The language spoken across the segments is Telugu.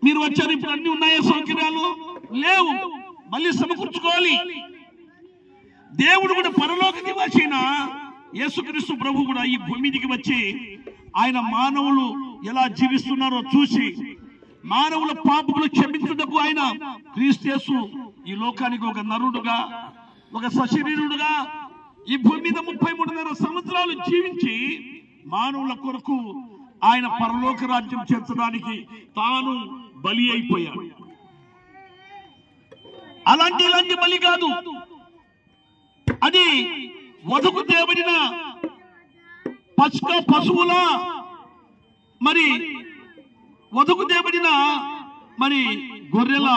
మీరు వచ్చారు, ఇప్పుడు అన్ని ఉన్నాయా సౌకర్యాలు? లేవు. మళ్ళీ సమకూర్చుకోవాలి. దేవుడు కూడా పరలోక నివాసి అయిన యేసుక్రీస్తు ప్రభు కూడా ఈ భూమి మీదకి వచ్చి ఆయన మానవులు ఎలా జీవిస్తున్నారో చూసి మానవుల పాపములు క్షమించుటకు ఆయన క్రీస్తు యేసు ఈ లోకానికి ఒక నరుడుగా, ఒక సశరీరుడుగా ఈ భూమి మీద 33.5 సంవత్సరాలు జీవించి మానవుల కొరకు ఆయన పరలోక రాజ్యం చేర్చడానికి తాను బలి అయిపోయాడు. ఇలాంటి బలి కాదు, అది వధకు తేబడిన పశువుల మరి వధకు తేబడిన మరి గొర్రెల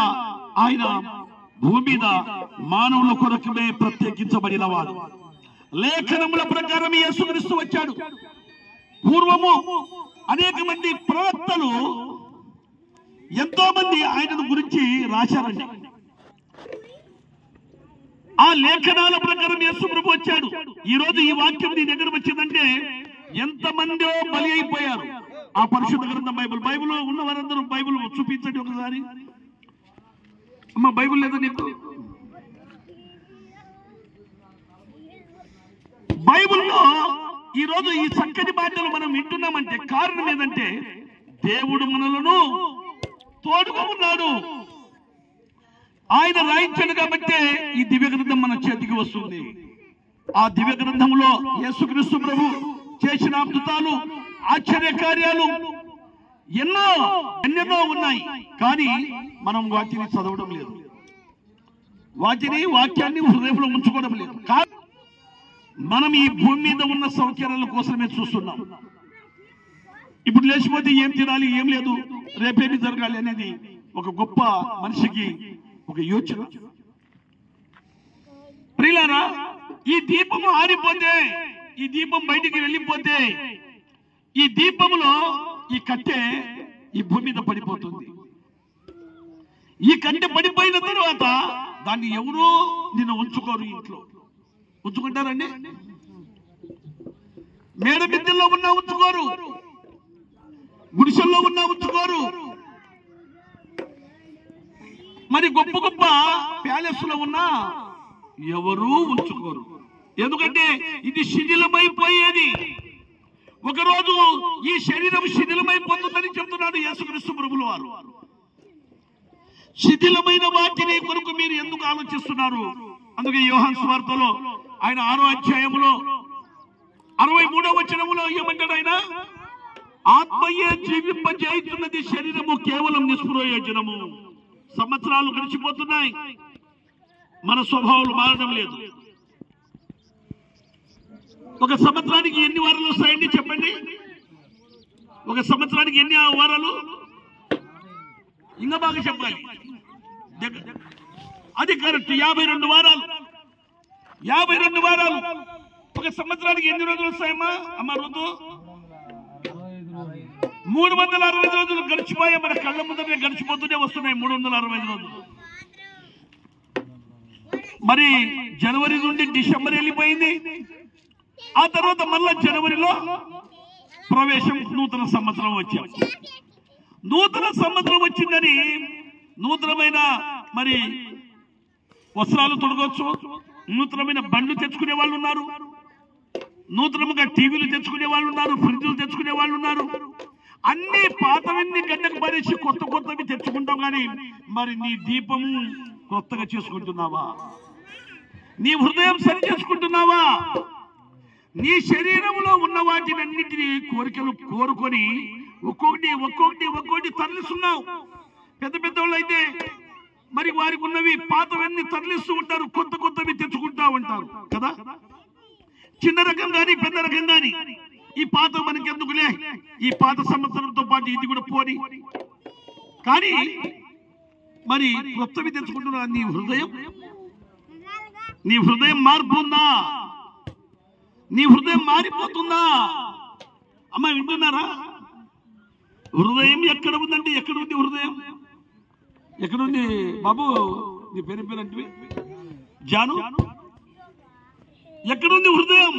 ఆయన భూమి మీద మానవుల కొరకుమే ప్రత్యేకించబడిన వాడు. లేఖనముల ప్రకారం యేసుక్రీస్తు వచ్చాడు. పూర్వము అనేక మంది ప్రవక్తలు ఎంతో మంది ఆయనను గురించి రాశారండి. ఆ లేఖనాల ప్రకారం యేసు ప్రభు వచ్చాడు. ఈ రోజు ఈ వాక్యం నీ దగ్గర వచ్చిందంటే ఎంతమందో బలి అయిపోయారు. ఆ పరిశుద్ధ గ్రంథం బైబిల్లో ఉన్న వారందరూ బైబిల్ చూపించండి ఒకసారి. అమ్మ, బైబిల్ లేదా నీకు? బైబిల్లో ఈ రోజు ఈ చక్కటి మాటలు మనం వింటున్నామంటే కారణం ఏదంటే దేవుడు మనలను తోడుగా ఉన్నాడు. ఆయన రాయించాడు కాబట్టి ఈ దివ్య గ్రంథం మన చేతికి వస్తుంది. ఆ దివ్య గ్రంథంలో యేసుక్రీస్తు ప్రభు చేసిన అద్భుతాలు, ఆశ్చర్య కార్యాలు ఎన్నెన్నో ఉన్నాయి. కానీ మనం వాటిని చదవడం లేదు, వాక్యాన్ని హృదయంలో ఉంచుకోవడం లేదు. మనం ఈ భూమి మీద ఉన్న సౌకర్యాల కోసమే చూస్తున్నాం. ఇప్పుడు లేచిపోతే ఏం తినాలి, ఏం లేదు, రేపేమి జరగాలి అనేది ఒక గొప్ప మనిషికి ఒక యోచన. ప్రియులారా, ఈ దీపము ఆరిపోతే, ఈ దీపం బయటికి వెళ్ళిపోతే, ఈ దీపములో ఈ కట్టె ఈ భూమి మీద పడిపోతుంది. ఈ కట్టె పడిపోయిన తర్వాత దాన్ని ఎవరూ నిన్ను ఉంచుకోరు. ఇంట్లో ఉంచుకుంటారండి? మేడ మిద్దెల్లో ఉన్నా ఉంచుకోరు, గుడిసెల్లో ఉన్నా ఉంచుకోరు, మరి గొప్ప గొప్ప ప్యాలెస్ లో ఉన్నా ఎవరూ ఉంచుకోరు. ఎందుకంటే ఇది శిథిలమైపోయేది. ఒకరోజు ఈ శరీరం శిథిలమైపోతుందని చెప్తున్నాడు యేసుక్రీస్తు ప్రభువుల వారు. శిథిలమైన వాటిని కొరకు మీరు ఎందుకు ఆలోచిస్తున్నారు? అందుకే యోహాను సువార్తలో ఆయన 6వ అధ్యాయంలో 63వ వచనములో ఏమంటాడు ఆయన? ఆత్మయే జీవింపజేయుచున్నది, శరీరము కేవలం నిష్ప్రయోజనము. సంవత్సరాలు గడిచిపోతున్నాయి, మన స్వభావాలు మారడం లేదు. ఒక సంవత్సరానికి ఎన్ని వారాలు వస్తాయండి చెప్పండి? ఒక సంవత్సరానికి ఎన్ని వారాలు? ఇంకా బాగా చెప్పాలి, అది కరెక్ట్. 52 వారాలు. 52 వారాలు. ఒక సంవత్సరానికి ఎన్ని రోజులు వస్తాయమ్మా? అమ్మ ఋతు 365 రోజులు గడిచిపోయా. మన కళ్ళ ముందరే గడిచిపోతూనే వస్తున్నాయి 365 రోజులు. మరి జనవరి నుండి డిసెంబర్ వెళ్ళిపోయింది. ఆ తర్వాత మళ్ళా జనవరిలో ప్రవేశం, నూతన సంవత్సరం వచ్చాం. నూతన సంవత్సరం వచ్చిందని నూతనమైన మరి వస్త్రాలు తొడగొచ్చు, నూతనమైన బండ్లు తెచ్చుకునే వాళ్ళు ఉన్నారు, నూతనముగా టీవీలు తెచ్చుకునే వాళ్ళు ఉన్నారు, ఫ్రిడ్జ్లు తెచ్చుకునే వాళ్ళు ఉన్నారు. అన్ని పాతవన్నీ గడ్డకు పడేసి కొత్తవి తెచ్చుకుంటాం. కానీ మరి నీ దీపము కొత్తగా చేసుకుంటున్నావా? నీ హృదయం సరి చేసుకుంటున్నావా? నీ శరీరంలో ఉన్న వాటినన్నిటినీ కోరికలు కోరుకొని ఒక్కొక్కటి తరలిస్తున్నావు. పెద్ద వాళ్ళు అయితే మరి వారికి ఉన్నవి పాతవన్నీ తరలిస్తూ ఉంటారు, కొత్తవి తెచ్చుకుంటా ఉంటారు కదా. చిన్న రకం కానీ పెద్ద రకం కానీ ఈ పాత మనకి ఎందుకులే, ఈ పాత సంవత్సరంతో పాటు ఇది కూడా పోని. కానీ మరి కొత్తవి తెచ్చుకుంటున్నా. నీ హృదయం మార్పు ఉందా? నీ హృదయం మారిపోతుందా? అమ్మ వింటున్నారా? హృదయం ఎక్కడ ఉందంటే ఎక్కడ ఉంది హృదయం? ఎక్కడుంది బాబు? నీ పేరు అంటే జాను. ఎక్కడుంది హృదయం?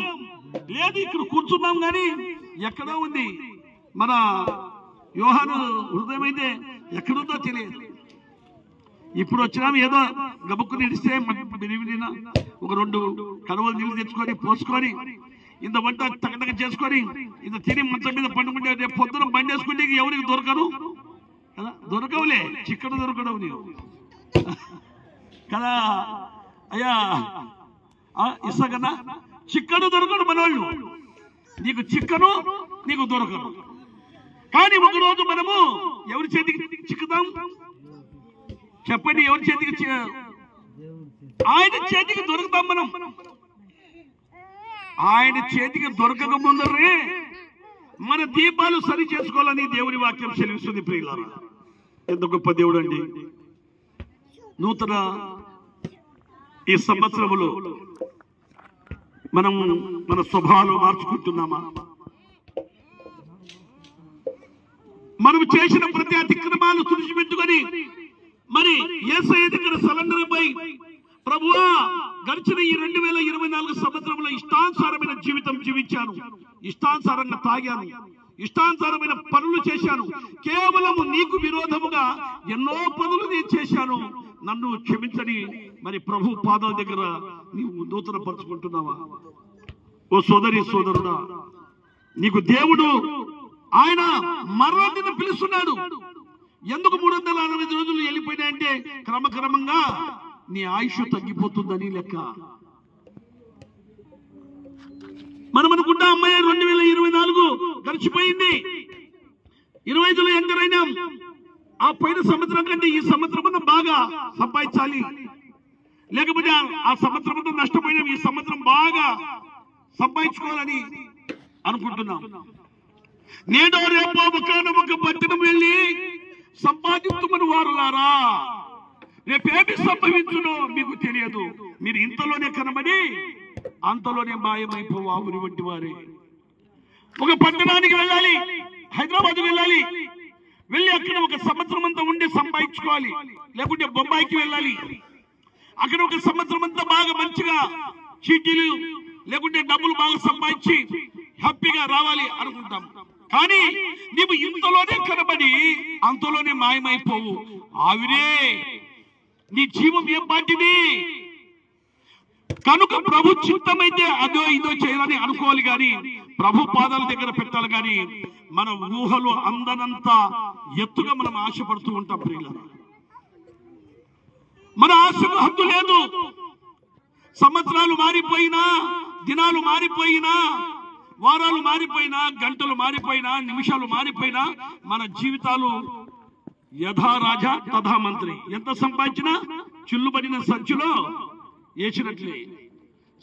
లేదు, ఇక్కడ కూర్చున్నాం కానీ ఎక్కడో ఉంది. మన యోహాను హృదయం అయితే ఎక్కడుందో తెలియదు. ఇప్పుడు వచ్చినాము ఏదో గబుక్కు నిడిస్తే విరివిన ఒక 2 కడవలు నీళ్ళు తెచ్చుకొని పోసుకొని ఇంత వంట తగ్గ చేసుకొని ఇంత తిని మంచం మీద పండుకుంటే రేపు పొద్దున బండి వేసుకుంటే ఎవరికి దొరకరు కదా, దొరకవులే, చిక్కడు దొరకడవు నీవు కదా అయ్యా. ఇస్తాకన్నా చిక్కడు దొరకడు మనోళ్ళు, నీకు చిక్కను నీకు దొరకదు. కానీ ఒకరోజు మనము ఎవరి చేతికి చిక్కుతాం చెప్పండి? ఎవరి చేతికి? ఆయన చేతికి దొరుకుతాం మనం. ఆయన చేతికి దొరకక ముందరే మన దీపాలు సరి చేసుకోవాలని దేవుని వాక్యం సెలవిస్తుంది. ప్రియులారా, ఎంత గొప్ప దేవుడు అండి. నూతన ఈ సంవత్సరములో మనం మన స్వభావాలు మార్చుకుంటున్నామా? మనం చేసిన ప్రతి అతిక్రమాలు తుడిచిపెట్టుకొని మరి యేసయ్య దగ్గర సరెండర్పై ప్రభువా గడిచిన ఈ 2024 సంవత్సరంలో ఇష్టానుసారమైన జీవితం జీవించాను, ఇష్టానుసారంగా తాగాను, ఇష్టానుసారమైన పనులు చేశాను, కేవలం నీకు విరోధముగా ఎన్నో పనులు నేను చేశాను, నన్ను క్షమించని మరి ప్రభు పాదాల దగ్గర నీవు నూతన పరుచుకుంటున్నావా? ఓ సోదరి సోదరుడా, నీకు దేవుడు ఆయన మరణాన్ని పిలుస్తున్నాడు. ఎందుకు 365 రోజులు వెళ్ళిపోయినాయంటే క్రమక్రమంగా నీ ఆయుష్ తగ్గిపోతుందని లెక్క. మనం అనుకుంటా అమ్మాయి 2024 గడిచిపోయింది, 25లో ఎంటర్ అయినాం, ఆ పోయిన సంవత్సరం కంటే ఈ సంవత్సరం బాగా సంపాదించాలి, లేకపోతే ఆ సంవత్సరంతో నష్టపోయినాం, ఈ సంవత్సరం బాగా సంపాదించుకోవాలని అనుకుంటున్నాం. నేడో రేపో ఒక పట్టణం వెళ్ళి సంపాదించుమని వారులారా, రేపేమి సంభవించునో మీకు తెలియదు. మీరు ఇంతలోనే కనబడి అంతలోనే మాయమైపోవా ఊరి వంటి వారే. ఒక పట్టణానికి వెళ్ళాలి, హైదరాబాద్ వెళ్ళాలి, వెళ్ళి అక్కడ ఒక సంవత్సరం అంతా ఉండి సంపాదించుకోవాలి, లేకుంటే బొంబాయికి వెళ్ళాలి, అక్కడ ఒక సంవత్సరం అంతా బాగా మంచిగా చీటీలు లేకుంటే డబ్బులు బాగా సంపాదించి హ్యాపీగా రావాలి అనుకుంటాం. కానీ నీవు ఇంతలోనే కనబడి అంతలోనే మాయమైపోవు. ఆవిరే నీ జీవం ఏం పాటిది? కనుక ప్రభు చిత్తమైతే అదో ఇదో చేయాలని అనుకోవాలి, కానీ ప్రభు పాదాల దగ్గర పెట్టాలి. కానీ మన ఊహలు అందనంత ఎత్తుగా మనం ఆశపడుతూ ఉంటాం. ప్రియులారా, మన ఆశకు హద్దు లేదు. సంవత్సరాలు మారిపోయినా, దినాలు మారిపోయినా, వారాలు మారిపోయినా, గంటలు మారిపోయినా, నిమిషాలు మారిపోయినా, మన జీవితాలు యథా రాజా తథా మంత్రి. ఎంత సంపాదించినా చిల్లుబడిన సంచులో వేసినట్లే.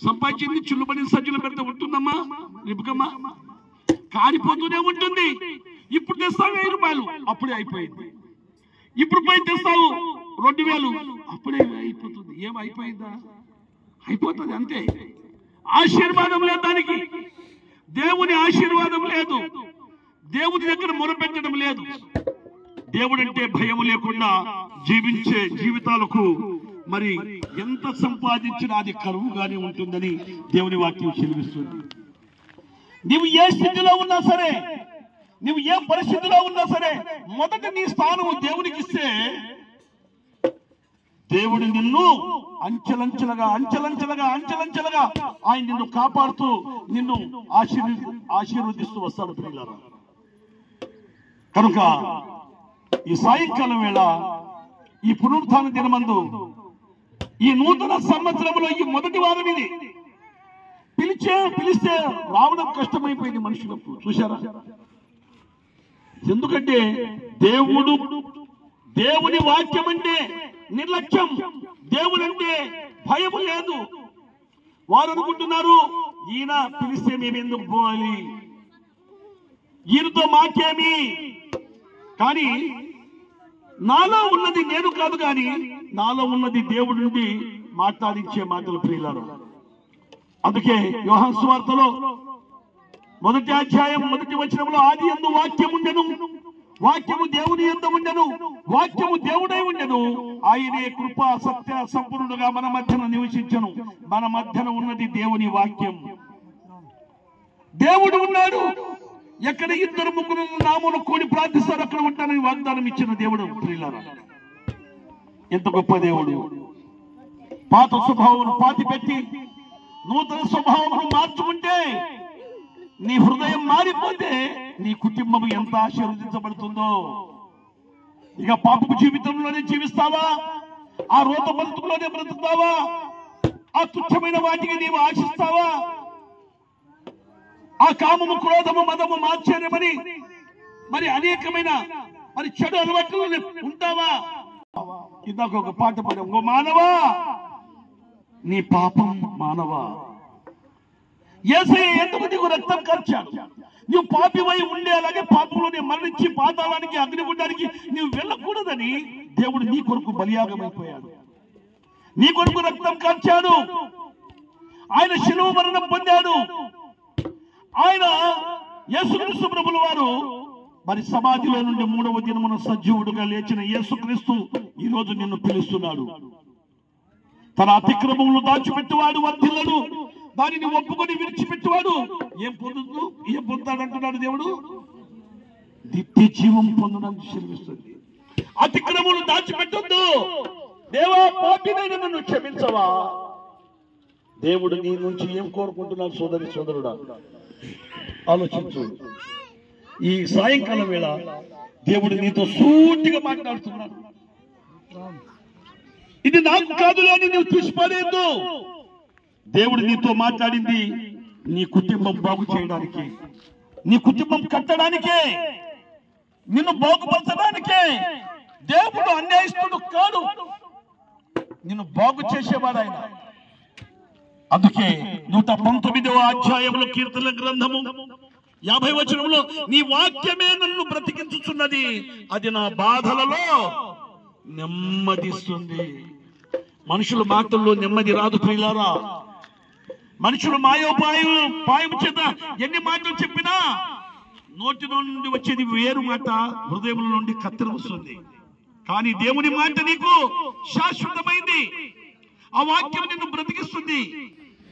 సంపాదించింది చిల్లుబడిన సంచులో పెడితే ఉంటుందమ్మా రిపుకమ్మా? కారిపోతూనే ఉంటుంది. ఇప్పుడు తెస్తావు 1000 రూపాయలు, అప్పుడే అయిపోయింది. ఇప్పుడు పోయి తెస్తావు 2000, అప్పుడే అయిపోతుంది. ఏమైపోయిందా? అయిపోతుంది అంతే. ఆశీర్వాదం లేదు దానికి, దేవుని ఆశీర్వాదం లేదు, దేవుని దగ్గర మొరపెట్టడం లేదు. దేవుడంటే భయం లేకుండా జీవించే జీవితాలకు మరి ఎంత సంపాదించినా అది కరువుగానే ఉంటుందని దేవుని వాక్యం సెలవిస్తుంది. నీవు ఏ స్థితిలో ఉన్నా సరే, నువ్వు ఏ పరిస్థితిలో ఉన్నా సరే, మొదట నీ స్థానం దేవునికి ఇస్తే దేవుడు నిన్ను అంచెలంచెలుగా ఆయన నిన్ను కాపాడుతూ నిన్ను ఆశీర్వదిస్తూ వస్తాడు. ప్రియులారా, కనుక ఈ సాయంకాలం వేళ, ఈ పునరుత్థాన దినమందు, ఈ నూతన సంవత్సరంలో ఈ మొదటి వారం ఇది. పిలిస్తే రావడం కష్టమైపోయింది మనుషులకు. చూశారా? ఎందుకంటే దేవుని వాక్యం అంటే నిర్లక్ష్యం, దేవుడంటే భయం లేదు. వారు అనుకుంటున్నారు, ఈయన పిలిస్తే మేము ఎందుకు పోవాలి, ఈయనతో మాకేమి. కానీ నాలో ఉన్నది నేను కాదు, కానీ నాలో ఉన్నది దేవుడి నుండి మాట్లాడించే మాటలు. ప్రియులారా, అందుకే యోహాను సువార్తలో 1వ అధ్యాయం 1వ వచనంలో, ఆది యందు వాక్యం ఉండెను, వాక్యము దేవుని యందు ఉండెను, వాక్యము దేవుడై ఉండెను, ఆయనే కృపా సత్య సంపూర్ణుడుగా మన మధ్యన నివసించెను. మన మధ్యన ఉన్నది దేవుని వాక్యం. దేవుడు ఉన్నాడు, ఎక్కడ ఇద్దరు ముగ్గురు నామమున కూడి ప్రార్థిస్తారు అక్కడ ఉంటానని వాగ్దానం ఇచ్చిన దేవుడు ప్రియులారా. ఎంత గొప్ప దేవుడు. పాత స్వభావం పాతి పెట్టి నూతన స్వభావం మార్చుకుంటే, నీ హృదయం మారిపోతే నీ కుటుంబం ఎంత ఆశీర్వదించబడుతుందో. ఇక పాపపు జీవితంలోనే జీవిస్తావా? ఆ రోత బ్రతుకులోనే బ్రతుకుతావా? ఆ తుచ్చమైన వాటికి నీవు ఆశిస్తావా? ఆ కామము, క్రోధము, మదము, మాత్సర్యమని మరి అనేకమైన మరి చెడు అలవాట్లు ఉంటావా? ఇందాక ఒక పాట పాడాం, ఓ మానవా నీ పాపం మానవా, యేసయ్య ఎందుకు నీకు రక్తం కార్చాడు? నువ్వు పాపివై ఉండే అలాగే పాపంలోనే మరణించి పాతాళానికి అగ్నిగుండానికి నువ్వు వెళ్ళకూడదని దేవుడు నీ కొరకు బలియాగమైపోయాడు. నీ కొరకు రక్తం కార్చాడు. ఆయన శిలువ మరణం పొందాడు. ఆయన యేసుక్రీస్తు ప్రభుల వారు మరి సమాధిలో నుండి 3వ దినమున సజీవుడుగా లేచిన యేసుక్రీస్తు ఈ రోజు నిన్ను పిలుస్తున్నాడు. తన అతిక్రమములు దాచిపెట్టువాడు వర్ధిల్లడు, దానిని ఒప్పుకొని విడిచిపెట్టువాడు ఏం పొందుతాడంటున్నాడు దేవుడు? నిత్య జీవం పొందడానికి శ్రమిస్తుంది. అతిక్రమములు దాచిపెట్టొద్దు. దేవా పాపినైన నన్ను క్షమించవా? దేవుడు నీ నుంచి ఏం కోరుకుంటున్నాడు? సోదరి సోదరుడా ఆలోచించు. ఈ సాయంకాలం వేళ దేవుడు నీతో సూటిగా మాట్లాడుతున్నాడు. ఇది నాకు కాదులే అని నువ్వు తీసిపారేద్దు. దేవుడు నీతో మాట్లాడింది నీ కుటుంబం బాగు చేయడానికే, నీ కుటుంబం కట్టడానికే, నిన్ను బాగుపరచడానికే. దేవుడు అన్యాయస్తుడు కాదు, నిన్ను బాగు చేసేవాడు ఆయన. అందుకే 119వ అధ్యాయంలో కీర్తనల గ్రంథము 50వ వచనంలో నీ వాక్యమే నన్ను బ్రతికించుచున్నది, అది నా బాధలలో నెమ్మదిస్తుంది. మనుషుల మాటల్లో నెమ్మది రాదు ప్రియులారా. మనుషులు మాయోపాయం చేత ఎన్ని మాటలు చెప్పినా నోటిలో నుండి వచ్చేది వేరు మాట, హృదయం నుండి కత్తెర వస్తుంది. కానీ దేవుని మాట నీకు శాశ్వతమైంది. ఆ వాక్యం నిన్ను బ్రతికిస్తుంది.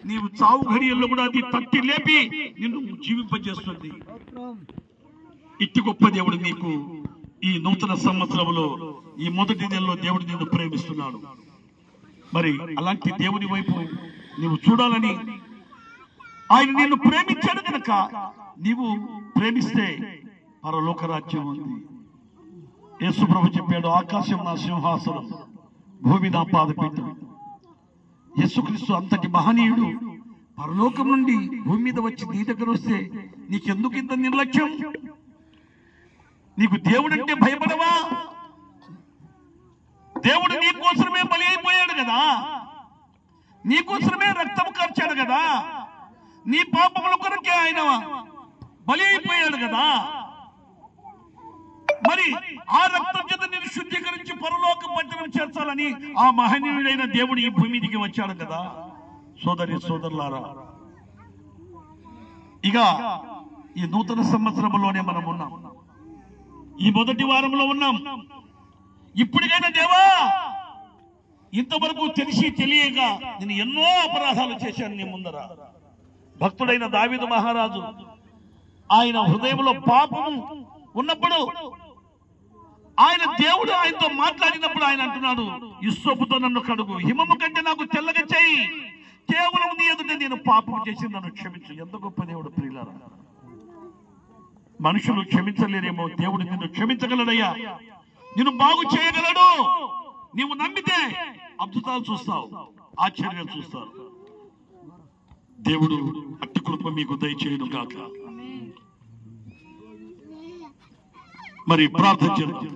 నీవు చావు ఘడియల్లో కూడా అది తట్టి లేపి నిన్ను జీవింపజేస్తుంది. ఇట్టి గొప్ప దేవుడు నీకు ఈ నూతన సంవత్సరంలో ఈ మొదటి నెలలో దేవుడు నిన్ను ప్రేమిస్తున్నాడు. మరి అలాంటి దేవుని వైపు నీవు చూడాలని ఆయన నిన్ను ప్రేమించాడు కనుక నీవు ప్రేమిస్తే పరలోక రాజ్యం ఉంది. యేసు ప్రభు చెప్పాడు, ఆకాశం నా సింహాసనం, భూమి నా పాదపీఠం. యేసుక్రీస్తు అంతటి మహనీయుడు పరలోకం నుండి భూమి మీద వచ్చి నీ దగ్గర వస్తే నీకెందుకు ఇంత నిర్లక్ష్యం? నీకు దేవుడంటే భయపడవా? దేవుడు నీ కోసమే బలి అయిపోయాడు కదా, నీ కోసమే రక్తం కార్చాడు కదా, నీ పాపముల కొరకే ఆయన బలి అయిపోయాడు కదా. మరి ఆ రక్తం చేత నేను శుద్ధీకరించి పరలోక పట్టణం చేర్చాలని ఆ మహనీయుడైన దేవుడు ఈ భూమి మీదకి వచ్చాడు కదా. సోదరి సోదరులారా, ఇక ఈ నూతన సంవత్సరంలోనే మనం ఉన్నాం, ఈ మొదటి వారంలో ఉన్నాం. ఇప్పటికైనా దేవా, ఇంతవరకు తెలిసి తెలియక నేను ఎన్నో అపరాధాలు చేశాను నీ ముందర. భక్తుడైన దావీదు మహారాజు ఆయన హృదయంలో పాపము ఉన్నప్పుడు ఆయన దేవుడు ఆయనతో మాట్లాడినప్పుడు ఆయన అంటున్నాడు, హిస్సోపుతో నన్ను కడుగు, హిమము కంటే నాకు తెల్లగా చేయి, కేవలం నీ ఎదుట నేను పాపం చేసి నన్ను క్షమించు. ఎంత గొప్ప దేవుడు ప్రియులారా. మనుషులు క్షమించలేరేమో, దేవుడు నిన్ను క్షమించగలడయ్యా, నిన్ను బాగు చేయగలడు. నీవు నమ్మితే అద్భుతాలు చూస్తావు, ఆశ్చర్యాలు చూస్తావు. దేవుడు అట్టి కృప మీకు దయచేయను గాక. మరి ప్రార్థన చేద్దాం.